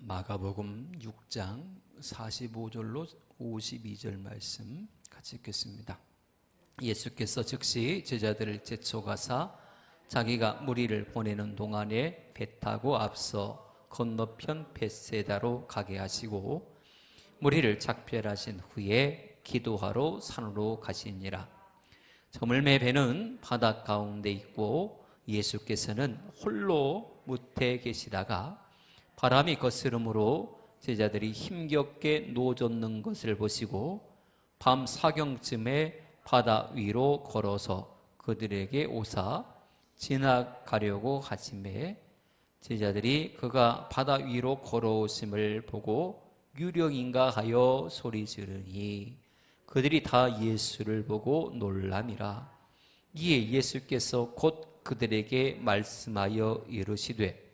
마가복음 6장 45절로 52절 말씀 같이 읽겠습니다. 예수께서 즉시 제자들을 제쳐가사 자기가 무리를 보내는 동안에 배 타고 앞서 건너편 벳세다로 가게 하시고 무리를 작별하신 후에 기도하러 산으로 가시니라. 저물매 배는 바다 가운데 있고 예수께서는 홀로 무태 계시다가 바람이 거스름으로 제자들이 힘겹게 노젓는 것을 보시고 밤 사경쯤에 바다 위로 걸어서 그들에게 오사 지나가려고 하시매 제자들이 그가 바다 위로 걸어오심을 보고 유령인가 하여 소리 지르니 그들이 다 예수를 보고 놀람이라. 이에 예수께서 곧 그들에게 말씀하여 이르시되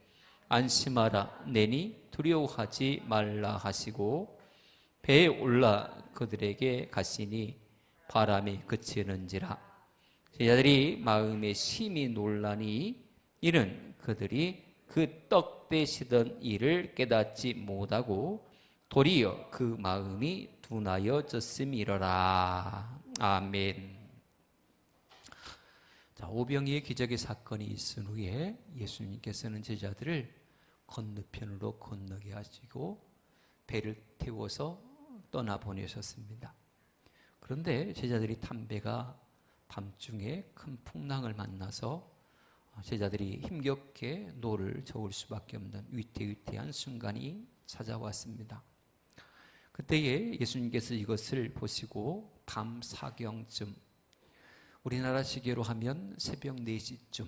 안심하라 내니 두려워하지 말라 하시고 배에 올라 그들에게 가시니 바람이 그치는지라. 제자들이 마음에 심히 놀라니 이는 그들이 그 떡 되시던 일을 깨닫지 못하고 도리어 그 마음이 둔하여졌음이로라. 아멘. 자, 오병이의 기적의 사건이 있은 후에 예수님께서는 제자들을 건너편으로 건너게 하시고 배를 태워서 떠나보내셨습니다. 그런데 제자들이 탄 배가 밤중에 큰 풍랑을 만나서 제자들이 힘겹게 노를 저을 수밖에 없는 위태위태한 순간이 찾아왔습니다. 그때에 예수님께서 이것을 보시고 밤 사경쯤, 우리나라 시계로 하면 새벽 4시쯤,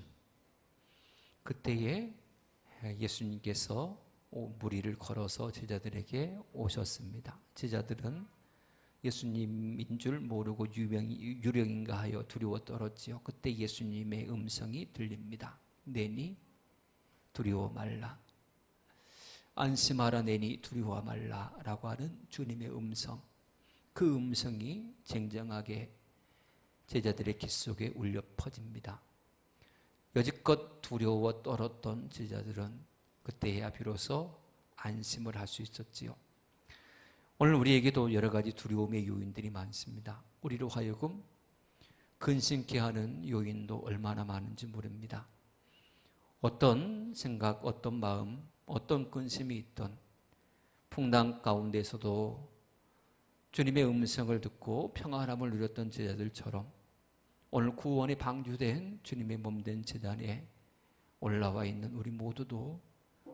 그때에 예수님께서 무리를 걸어서 제자들에게 오셨습니다. 제자들은 예수님인 줄 모르고 유령인가 하여 두려워 떨었지요. 그때 예수님의 음성이 들립니다. 내니 두려워 말라. 안심하라 내니 두려워 말라 라고 하는 주님의 음성. 그 음성이 쟁쟁하게 제자들의 귀 속에 울려 퍼집니다. 여지껏 두려워 떨었던 제자들은 그때야 비로소 안심을 할 수 있었지요. 오늘 우리에게도 여러 가지 두려움의 요인들이 많습니다. 우리로 하여금 근심케 하는 요인도 얼마나 많은지 모릅니다. 어떤 생각, 어떤 마음, 어떤 근심이 있던 풍랑 가운데서도 주님의 음성을 듣고 평안함을 누렸던 제자들처럼 오늘 구원에 방주된 주님의 몸된 제단에 올라와 있는 우리 모두도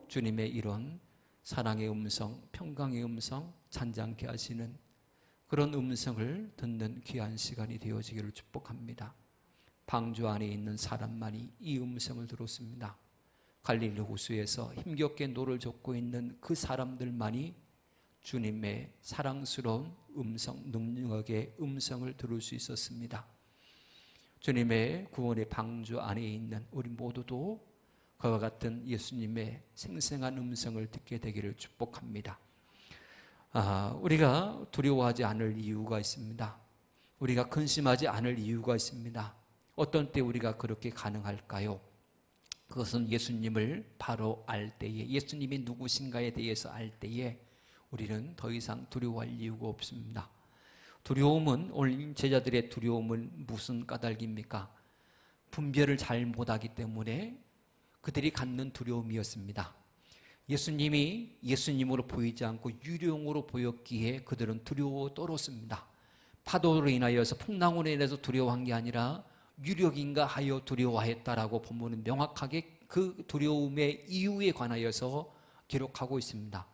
주님의 이런 사랑의 음성, 평강의 음성, 잔잔케 하시는 그런 음성을 듣는 귀한 시간이 되어지기를 축복합니다. 방주 안에 있는 사람만이 이 음성을 들었습니다. 갈릴리 호수에서 힘겹게 노를 젓고 있는 그 사람들만이 주님의 사랑스러운 음성, 능력의 음성을 들을 수 있었습니다. 주님의 구원의 방주 안에 있는 우리 모두도 그와 같은 예수님의 생생한 음성을 듣게 되기를 축복합니다. 우리가 두려워하지 않을 이유가 있습니다. 우리가 근심하지 않을 이유가 있습니다. 어떤 때 우리가 그렇게 가능할까요? 그것은 예수님을 바로 알 때에, 예수님이 누구신가에 대해서 알 때에 우리는 더 이상 두려워할 이유가 없습니다. 두려움은, 오늘 제자들의 두려움은 무슨 까닭입니까? 분별을 잘 못하기 때문에 그들이 갖는 두려움이었습니다. 예수님이 예수님으로 보이지 않고 유령으로 보였기에 그들은 두려워 떨었습니다. 파도로 인하여서, 풍랑으로 인해서 두려워한 게 아니라 유령인가 하여 두려워했다라고 본문은 명확하게 그 두려움의 이유에 관하여서 기록하고 있습니다.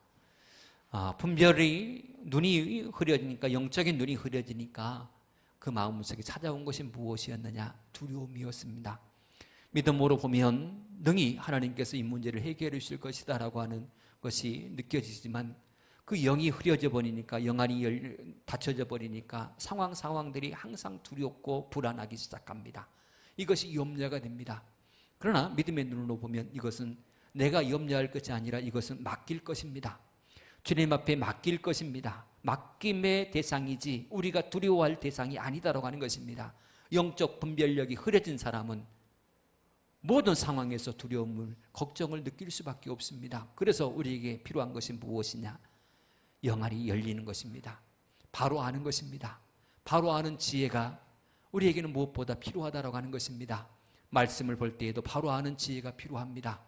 분별이, 눈이 흐려지니까, 영적인 눈이 흐려지니까 그 마음속에 찾아온 것이 무엇이었느냐? 두려움이었습니다. 믿음으로 보면 능히 하나님께서 이 문제를 해결해 주실 것이다 라고 하는 것이 느껴지지만 그 영이 흐려져 버리니까, 영안이 닫혀져 버리니까 상황들이 항상 두렵고 불안하기 시작합니다. 이것이 염려가 됩니다. 그러나 믿음의 눈으로 보면 이것은 내가 염려할 것이 아니라 이것은 맡길 것입니다. 주님 앞에 맡길 것입니다. 맡김의 대상이지 우리가 두려워할 대상이 아니다라고 하는 것입니다. 영적 분별력이 흐려진 사람은 모든 상황에서 두려움을, 걱정을 느낄 수밖에 없습니다. 그래서 우리에게 필요한 것이 무엇이냐? 영안이 열리는 것입니다. 바로 아는 것입니다. 바로 아는 지혜가 우리에게는 무엇보다 필요하다고 하는 것입니다. 말씀을 볼 때에도 바로 아는 지혜가 필요합니다.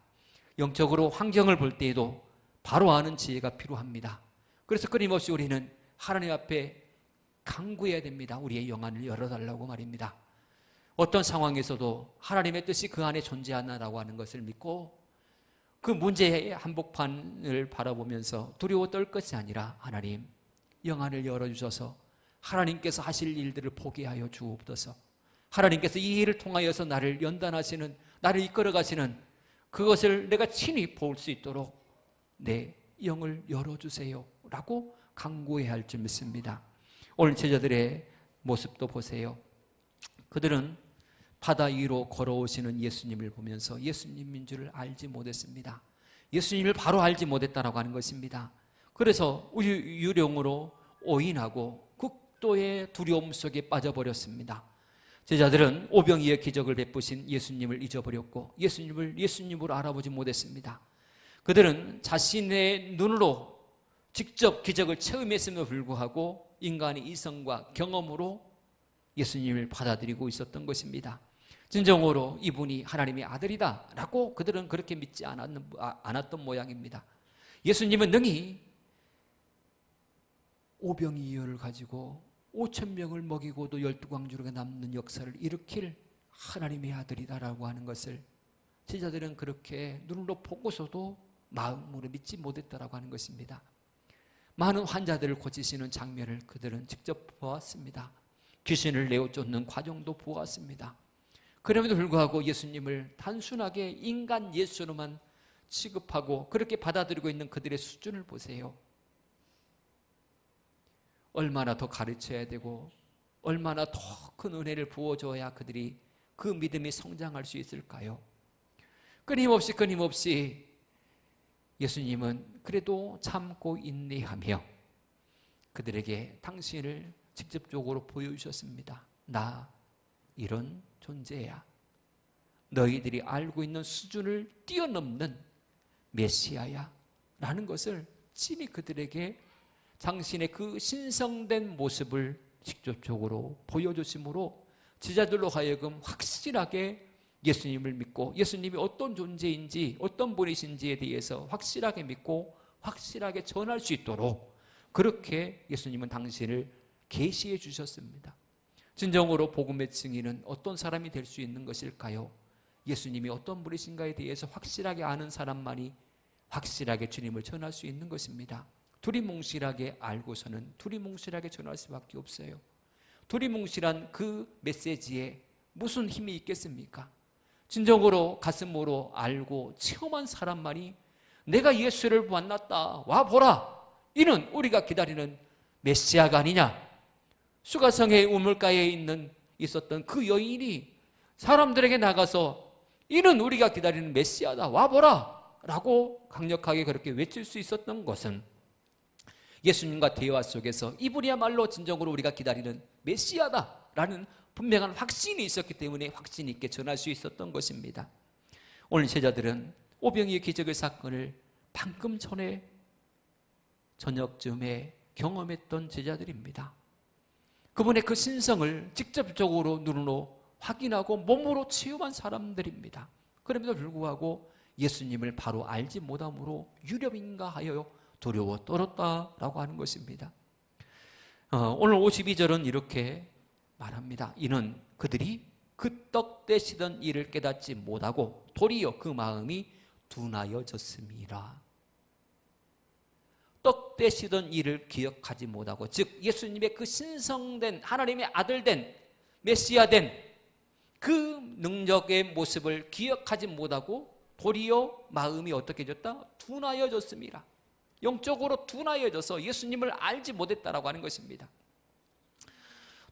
영적으로 환경을 볼 때에도 바로 아는 지혜가 필요합니다. 그래서 끊임없이 우리는 하나님 앞에 간구해야 됩니다. 우리의 영안을 열어달라고 말입니다. 어떤 상황에서도 하나님의 뜻이 그 안에 존재하나라고 하는 것을 믿고 그 문제의 한복판을 바라보면서 두려워 떨 것이 아니라 하나님, 영안을 열어주셔서 하나님께서 하실 일들을 보게 하여 주옵소서. 하나님께서 이 일을 통하여서 나를 연단하시는, 나를 이끌어가시는 그것을 내가 친히 볼 수 있도록 내 영을 열어주세요 라고 간구해야 할 줄 믿습니다. 오늘 제자들의 모습도 보세요. 그들은 바다 위로 걸어오시는 예수님을 보면서 예수님인 줄을 알지 못했습니다. 예수님을 바로 알지 못했다라고 하는 것입니다. 그래서 유령으로 오인하고 극도의 두려움 속에 빠져버렸습니다. 제자들은 오병이의 기적을 베푸신 예수님을 잊어버렸고 예수님을 예수님으로 알아보지 못했습니다. 그들은 자신의 눈으로 직접 기적을 체험했음에도 불구하고 인간의 이성과 경험으로 예수님을 받아들이고 있었던 것입니다. 진정으로 이분이 하나님의 아들이다 라고 그들은 그렇게 믿지 않았던 모양입니다. 예수님은 능히 오병이어를 가지고 5,000명을 먹이고도 12광주로가 남는 역사를 일으킬 하나님의 아들이다라고 하는 것을 제자들은 그렇게 눈으로 보고서도 마음으로 믿지 못했다라고 하는 것입니다. 많은 환자들을 고치시는 장면을 그들은 직접 보았습니다. 귀신을 내어 쫓는 과정도 보았습니다. 그럼에도 불구하고 예수님을 단순하게 인간 예수로만 취급하고 그렇게 받아들이고 있는 그들의 수준을 보세요. 얼마나 더 가르쳐야 되고 얼마나 더 큰 은혜를 부어줘야 그들이 그 믿음이 성장할 수 있을까요? 끊임없이 예수님은 그래도 참고 인내하며 그들에게 당신을 직접적으로 보여주셨습니다. 나 이런 존재야. 너희들이 알고 있는 수준을 뛰어넘는 메시아야 라는 것을 친히 그들에게 당신의 그 신성된 모습을 직접적으로 보여주심으로 제자들로 하여금 확실하게 예수님을 믿고 예수님이 어떤 존재인지 어떤 분이신지에 대해서 확실하게 믿고 확실하게 전할 수 있도록 그렇게 예수님은 당신을 계시해 주셨습니다. 진정으로 복음의 증인은 어떤 사람이 될 수 있는 것일까요? 예수님이 어떤 분이신가에 대해서 확실하게 아는 사람만이 확실하게 주님을 전할 수 있는 것입니다. 두리뭉실하게 알고서는 두리뭉실하게 전할 수밖에 없어요. 두리뭉실한 그 메시지에 무슨 힘이 있겠습니까? 진정으로 가슴으로 알고 체험한 사람만이 내가 예수를 만났다, 와보라, 이는 우리가 기다리는 메시아가 아니냐. 수가성의 우물가에 있었던 그 여인이 사람들에게 나가서 이는 우리가 기다리는 메시아다, 와보라 라고 강력하게 그렇게 외칠 수 있었던 것은 예수님과 대화 속에서 이분이야말로 진정으로 우리가 기다리는 메시아다라는 분명한 확신이 있었기 때문에 확신 있게 전할 수 있었던 것입니다. 오늘 제자들은 오병이의 기적의 사건을 방금 전에 저녁쯤에 경험했던 제자들입니다. 그분의 그 신성을 직접적으로 눈으로 확인하고 몸으로 체험한 사람들입니다. 그럼에도 불구하고 예수님을 바로 알지 못함으로 유령인가 하여 두려워 떨었다라고 하는 것입니다. 오늘 52절은 이렇게 말합니다. 이는 그들이 그 떡 떼시던 일을 깨닫지 못하고 도리어 그 마음이 둔하여졌습니다. 떡 떼시던 일을 기억하지 못하고, 즉 예수님의 그 신성된 하나님의 아들된 메시아된 그 능력의 모습을 기억하지 못하고 도리어 마음이 어떻게 졌다? 둔하여졌습니다. 영적으로 둔하여져서 예수님을 알지 못했다라고 하는 것입니다.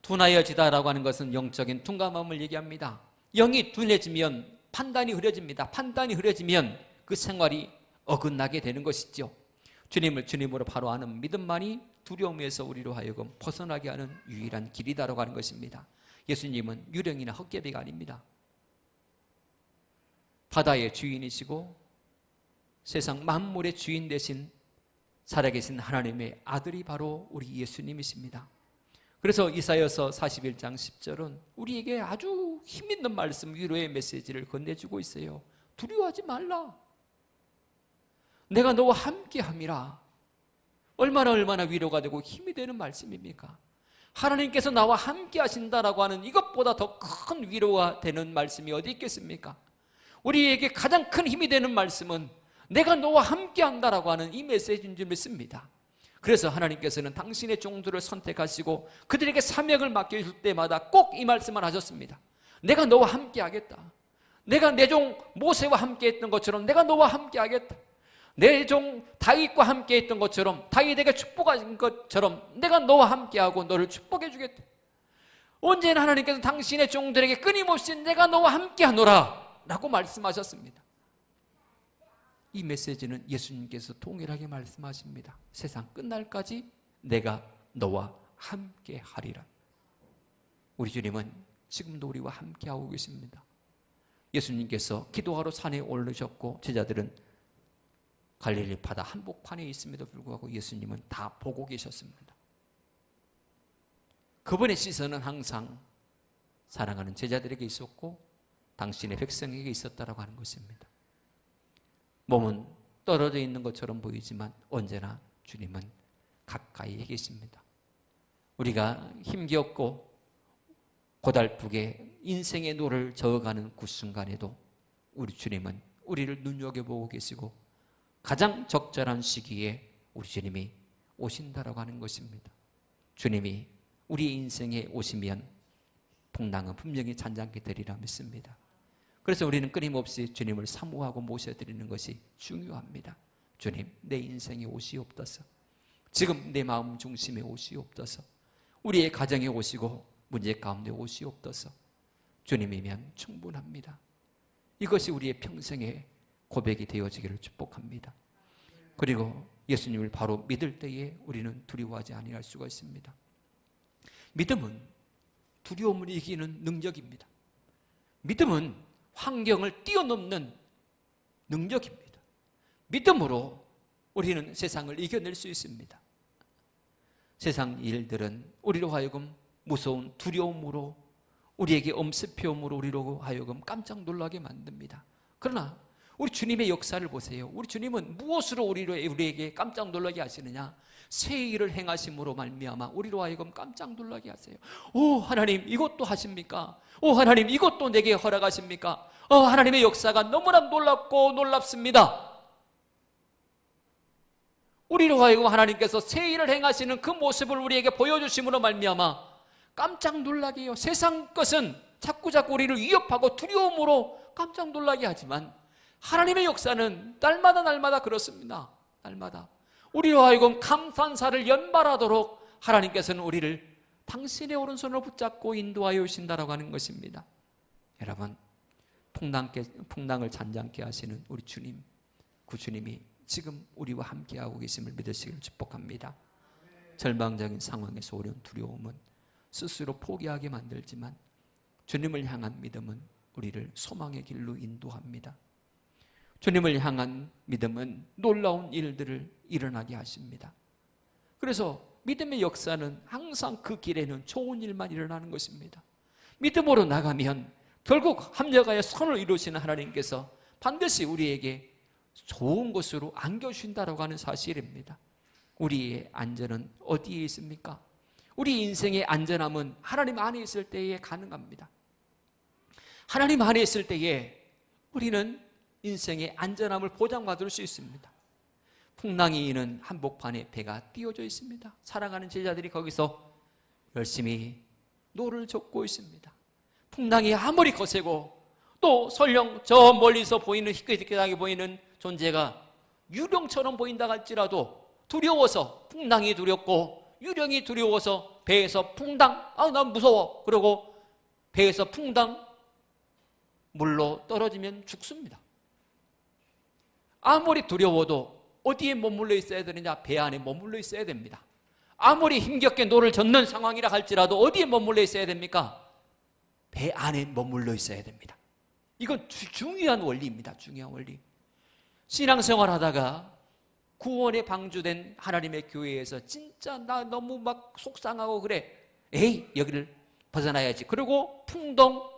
둔하여지다라고 하는 것은 영적인 둔감함을 얘기합니다. 영이 둔해지면 판단이 흐려집니다. 판단이 흐려지면 그 생활이 어긋나게 되는 것이죠. 주님을 주님으로 바로 아는 믿음만이 두려움에서 우리로 하여금 벗어나게 하는 유일한 길이다라고 하는 것입니다. 예수님은 유령이나 헛개비가 아닙니다. 바다의 주인이시고 세상 만물의 주인 되신 살아계신 하나님의 아들이 바로 우리 예수님이십니다. 그래서 이사야서 41장 10절은 우리에게 아주 힘있는 말씀, 위로의 메시지를 건네주고 있어요. 두려워하지 말라. 내가 너와 함께함이라. 얼마나 위로가 되고 힘이 되는 말씀입니까? 하나님께서 나와 함께 하신다라고 하는 이것보다 더 큰 위로가 되는 말씀이 어디 있겠습니까? 우리에게 가장 큰 힘이 되는 말씀은 내가 너와 함께 한다라고 하는 이 메시지인 줄 믿습니다. 그래서 하나님께서는 당신의 종들을 선택하시고 그들에게 사명을 맡겨줄 때마다 꼭 이 말씀을 하셨습니다. 내가 너와 함께 하겠다. 내가 내 종 모세와 함께 했던 것처럼 내가 너와 함께 하겠다. 내 종 다윗과 함께 했던 것처럼 다윗에게 축복한 것처럼 내가 너와 함께하고 너를 축복해 주겠다. 언제나 하나님께서 당신의 종들에게 끊임없이 내가 너와 함께하노라 라고 말씀하셨습니다. 이 메시지는 예수님께서 동일하게 말씀하십니다. 세상 끝날까지 내가 너와 함께하리라. 우리 주님은 지금도 우리와 함께하고 계십니다. 예수님께서 기도하러 산에 오르셨고 제자들은 갈릴리 바다 한복판에 있음에도 불구하고 예수님은 다 보고 계셨습니다. 그분의 시선은 항상 사랑하는 제자들에게 있었고 당신의 백성에게 있었다라고 하는 것입니다. 몸은 떨어져 있는 것처럼 보이지만 언제나 주님은 가까이에 계십니다. 우리가 힘겹고 고달프게 인생의 노를 저어가는 그 순간에도 우리 주님은 우리를 눈여겨보고 계시고 가장 적절한 시기에 우리 주님이 오신다라고 하는 것입니다. 주님이 우리 인생에 오시면 풍랑은 분명히 잔잔케 되리라 믿습니다. 그래서 우리는 끊임없이 주님을 사모하고 모셔드리는 것이 중요합니다. 주님, 내 인생에 오시옵소서. 지금 내 마음 중심에 오시옵소서. 우리의 가정에 오시고 문제 가운데 오시옵소서. 주님이면 충분합니다. 이것이 우리의 평생의 고백이 되어지기를 축복합니다. 그리고 예수님을 바로 믿을 때에 우리는 두려워하지 아니할 수가 있습니다. 믿음은 두려움을 이기는 능력입니다. 믿음은 환경을 뛰어넘는 능력입니다. 믿음으로 우리는 세상을 이겨낼 수 있습니다. 세상 일들은 우리로 하여금 무서운 두려움으로 우리에게 엄습해옴으로 우리로 하여금 깜짝 놀라게 만듭니다. 그러나 우리 주님의 역사를 보세요. 우리 주님은 무엇으로 우리에게 깜짝 놀라게 하시느냐? 새 일을 행하심으로 말미암아 우리로 하여금 깜짝 놀라게 하세요. 오 하나님 이것도 하십니까? 오 하나님 이것도 내게 허락하십니까? 하나님의 역사가 너무나 놀랍고 놀랍습니다. 우리로 하여금 하나님께서 새 일을 행하시는 그 모습을 우리에게 보여주심으로 말미암아 깜짝 놀라게 해요. 세상 것은 자꾸자꾸 우리를 위협하고 두려움으로 깜짝 놀라게 하지만 하나님의 역사는 날마다 그렇습니다. 날마다 우리로 하여금 감탄사를 연발하도록 하나님께서는 우리를 당신의 오른손으로 붙잡고 인도하여 오신다라고 하는 것입니다. 여러분, 풍랑을 잔잔케 하시는 우리 주님, 그 주님이 지금 우리와 함께하고 계심을 믿으시기를 축복합니다. 절망적인 상황에서 오는 두려움은 스스로 포기하게 만들지만 주님을 향한 믿음은 우리를 소망의 길로 인도합니다. 주님을 향한 믿음은 놀라운 일들을 일어나게 하십니다. 그래서 믿음의 역사는 항상 그 길에는 좋은 일만 일어나는 것입니다. 믿음으로 나가면 결국 합력하여 선을 이루시는 하나님께서 반드시 우리에게 좋은 것으로 안겨주신다라고 하는 사실입니다. 우리의 안전은 어디에 있습니까? 우리 인생의 안전함은 하나님 안에 있을 때에 가능합니다. 하나님 안에 있을 때에 우리는 인생의 안전함을 보장받을 수 있습니다. 풍랑이 이는 한복판에 배가 띄워져 있습니다. 사랑하는 제자들이 거기서 열심히 노를 젓고 있습니다. 풍랑이 아무리 거세고 또 설령 저 멀리서 보이는 희끗희끗하게 보이는 존재가 유령처럼 보인다 할지라도 두려워서 풍랑이 두렵고 유령이 두려워서 배에서 풍당 난 무서워 그러고 배에서 풍당 물로 떨어지면 죽습니다. 아무리 두려워도 어디에 머물러 있어야 되느냐? 배 안에 머물러 있어야 됩니다. 아무리 힘겹게 노를 젓는 상황이라 할지라도 어디에 머물러 있어야 됩니까? 배 안에 머물러 있어야 됩니다. 이건 중요한 원리입니다. 중요한 원리. 신앙생활 하다가 구원에 방주된 하나님의 교회에서 진짜 나 너무 막 속상하고 그래. 에이, 여기를 벗어나야지. 그리고 풍덩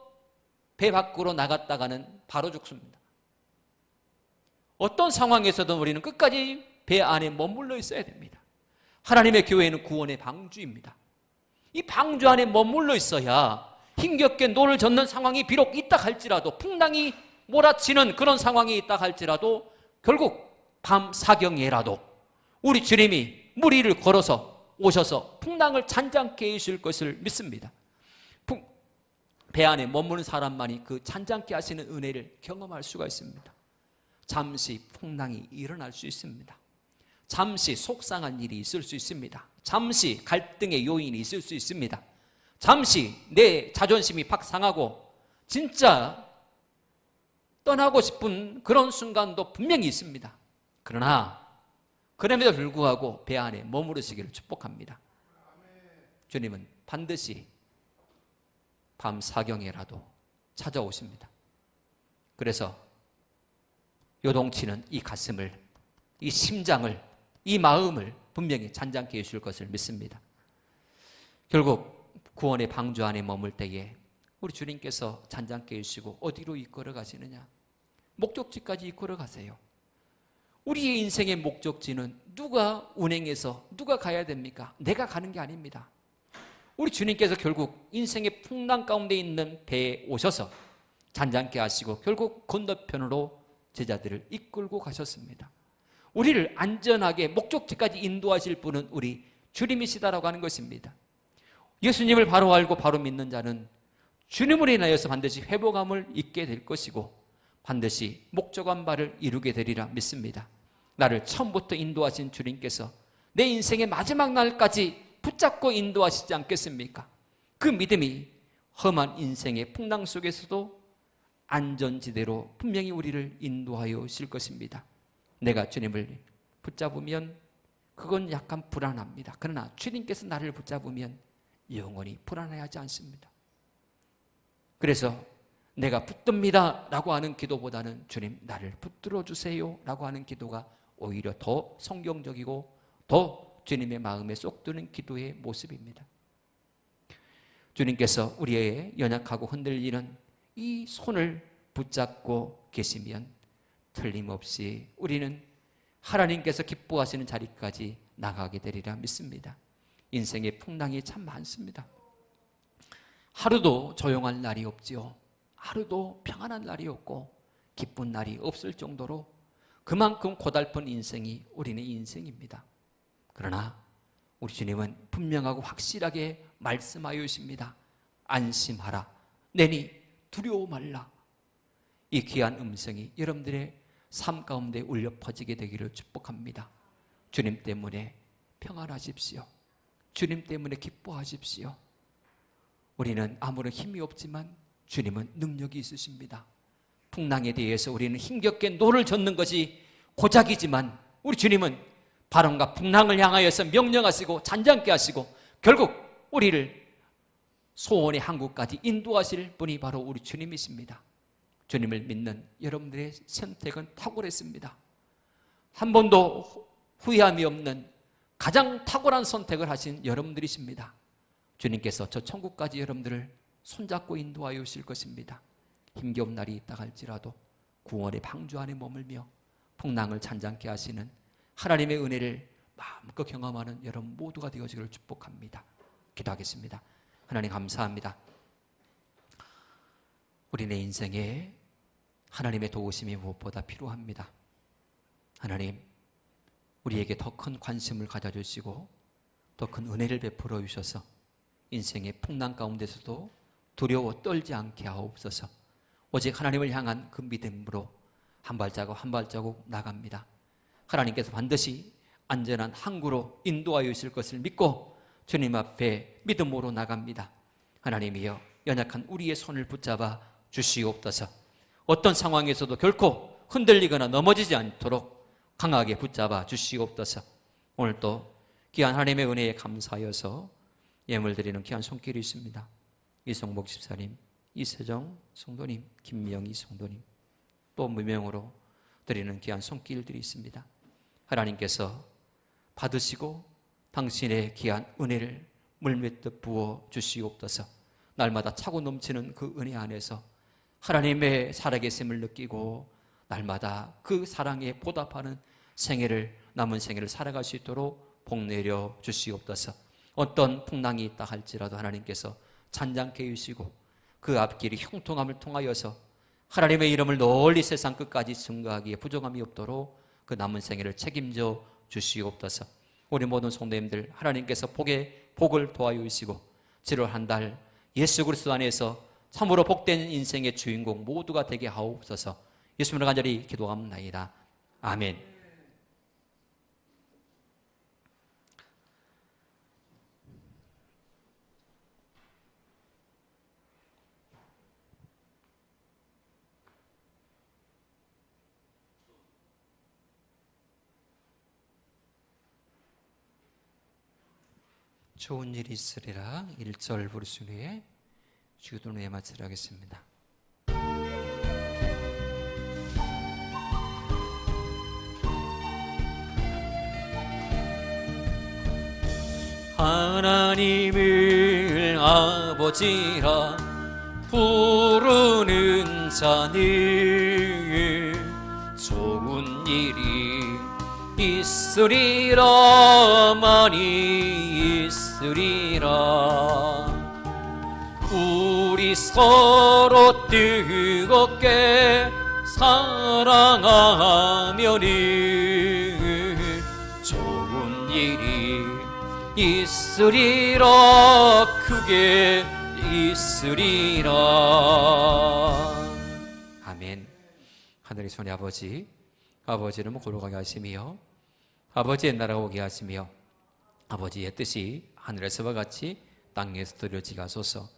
배 밖으로 나갔다가는 바로 죽습니다. 어떤 상황에서든 우리는 끝까지 배 안에 머물러 있어야 됩니다. 하나님의 교회는 구원의 방주입니다. 이 방주 안에 머물러 있어야 힘겹게 노를 젓는 상황이 비록 있다 할지라도, 풍랑이 몰아치는 그런 상황이 있다 할지라도 결국 밤 사경에라도 우리 주님이 물 위를 걸어서 오셔서 풍랑을 잔잔케 해주실 것을 믿습니다. 배 안에 머무는 사람만이 그 잔잔케 하시는 은혜를 경험할 수가 있습니다. 잠시 풍랑이 일어날 수 있습니다. 잠시 속상한 일이 있을 수 있습니다. 잠시 갈등의 요인이 있을 수 있습니다. 잠시 내 자존심이 팍 상하고 진짜 떠나고 싶은 그런 순간도 분명히 있습니다. 그러나 그럼에도 불구하고 배 안에 머무르시기를 축복합니다. 주님은 반드시 밤 사경에라도 찾아오십니다. 그래서 요동치는 이 가슴을, 이 심장을, 이 마음을 분명히 잔잔케 해줄 것을 믿습니다. 결국 구원의 방주 안에 머물 때에 우리 주님께서 잔잔케 해주시고 어디로 이끌어 가시느냐? 목적지까지 이끌어 가세요. 우리의 인생의 목적지는 누가 운행해서 누가 가야 됩니까? 내가 가는 게 아닙니다. 우리 주님께서 결국 인생의 풍랑 가운데 있는 배에 오셔서 잔잔케 하시고 결국 건너편으로 제자들을 이끌고 가셨습니다. 우리를 안전하게 목적지까지 인도하실 분은 우리 주님이시다라고 하는 것입니다. 예수님을 바로 알고 바로 믿는 자는 주님으로 인하여서 반드시 회복함을 잊게 될 것이고 반드시 목적한 바를 이루게 되리라 믿습니다. 나를 처음부터 인도하신 주님께서 내 인생의 마지막 날까지 붙잡고 인도하시지 않겠습니까? 그 믿음이 험한 인생의 풍랑 속에서도 안전지대로 분명히 우리를 인도하여 오실 것입니다. 내가 주님을 붙잡으면 그건 약간 불안합니다. 그러나 주님께서 나를 붙잡으면 영원히 불안해하지 않습니다. 그래서 내가 붙듭니다 라고 하는 기도보다는 주님 나를 붙들어 주세요 라고 하는 기도가 오히려 더 성경적이고 더 주님의 마음에 쏙 드는 기도의 모습입니다. 주님께서 우리의 연약하고 흔들리는 이 손을 붙잡고 계시면 틀림없이 우리는 하나님께서 기뻐하시는 자리까지 나가게 되리라 믿습니다. 인생의 풍랑이 참 많습니다. 하루도 조용할 날이 없지요. 하루도 평안한 날이 없고 기쁜 날이 없을 정도로 그만큼 고달픈 인생이 우리의 인생입니다. 그러나 우리 주님은 분명하고 확실하게 말씀하여 주십니다. 안심하라. 내니 두려워 말라. 이 귀한 음성이 여러분들의 삶 가운데 울려 퍼지게 되기를 축복합니다. 주님 때문에 평안하십시오. 주님 때문에 기뻐하십시오. 우리는 아무런 힘이 없지만 주님은 능력이 있으십니다. 풍랑에 대해서 우리는 힘겹게 노를 젓는 것이 고작이지만 우리 주님은 바람과 풍랑을 향하여서 명령하시고 잔잔케 하시고 결국 우리를 소원의 항구까지 인도하실 분이 바로 우리 주님이십니다. 주님을 믿는 여러분들의 선택은 탁월했습니다. 한 번도 후회함이 없는 가장 탁월한 선택을 하신 여러분들이십니다. 주님께서 저 천국까지 여러분들을 손잡고 인도하여 오실 것입니다. 힘겨운 날이 있다 할지라도 구원의 방주 안에 머물며 풍랑을 잔잔케 하시는 하나님의 은혜를 마음껏 경험하는 여러분 모두가 되어지기를 축복합니다. 기도하겠습니다. 하나님 감사합니다. 우리네 인생에 하나님의 도우심이 무엇보다 필요합니다. 하나님, 우리에게 더 큰 관심을 가져주시고 더 큰 은혜를 베풀어 주셔서 인생의 풍랑 가운데서도 두려워 떨지 않게 하옵소서. 오직 하나님을 향한 그 믿음으로 한 발자국 한 발자국 나갑니다. 하나님께서 반드시 안전한 항구로 인도하여 주실 것을 믿고 주님 앞에 믿음으로 나갑니다. 하나님이여 연약한 우리의 손을 붙잡아 주시옵소서. 어떤 상황에서도 결코 흔들리거나 넘어지지 않도록 강하게 붙잡아 주시옵소서. 오늘 또 귀한 하나님의 은혜에 감사하여서 예물 드리는 귀한 손길이 있습니다. 이성복 집사님, 이세정 성도님, 김명희 성도님, 또 무명으로 드리는 귀한 손길들이 있습니다. 하나님께서 받으시고 당신의 귀한 은혜를 물밀듯 부어 주시옵소서. 날마다 차고 넘치는 그 은혜 안에서 하나님의 살아계심을 느끼고 날마다 그 사랑에 보답하는 남은 생애를 살아갈 수 있도록 복 내려 주시옵소서. 어떤 풍랑이 있다 할지라도 하나님께서 잔잔케 해주시고 그 앞길이 형통함을 통하여서 하나님의 이름을 널리 세상 끝까지 증거하기에 부족함이 없도록 그 남은 생애를 책임져 주시옵소서. 우리 모든 성도님들 하나님께서 복을 도와여 주시고 7월 한 달 예수 그리스도 안에서 참으로 복된 인생의 주인공 모두가 되게 하옵소서. 예수님을 간절히 기도합나이다. 아멘. 좋은 일이 있으리라 1절 부르신 후에 주기도문에 마치려 하겠습니다. 하나님을 아버지라 부르는 자는 좋은 일이 있으리라 많이 있으리라. 우리 서로 뜨겁게 사랑하면은 좋은 일이 있으리라 크게 있으리라. 아멘. 하늘의 손의 아버지 이름을 거룩하게 하시며 아버지의 나라가 오게 하시며 아버지의 뜻이 하늘에서와 같이 땅에서 이루어지게 하소서.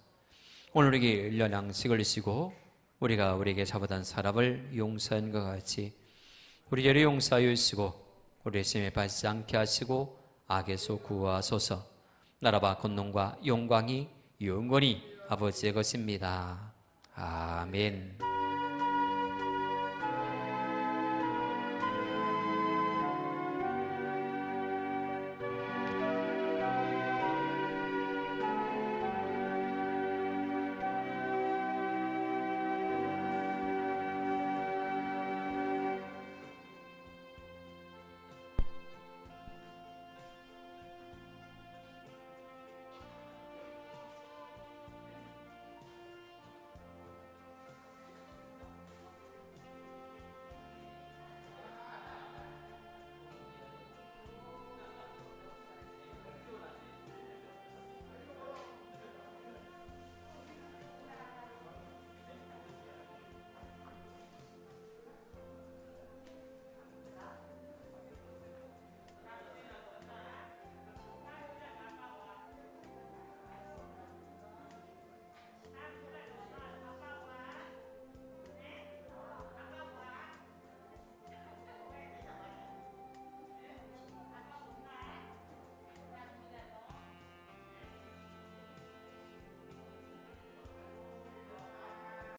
오늘 우리에게 일년 양식을 주시고 우리가 우리에게 잘못한 사람을 용서한 것 같이 우리 죄를 용서하여 주시고 우리의 시험에 빠지지 않게 하시고 악에서 구하소서. 나라와 권능과 영광이 영원히 아버지의 것입니다. 아멘.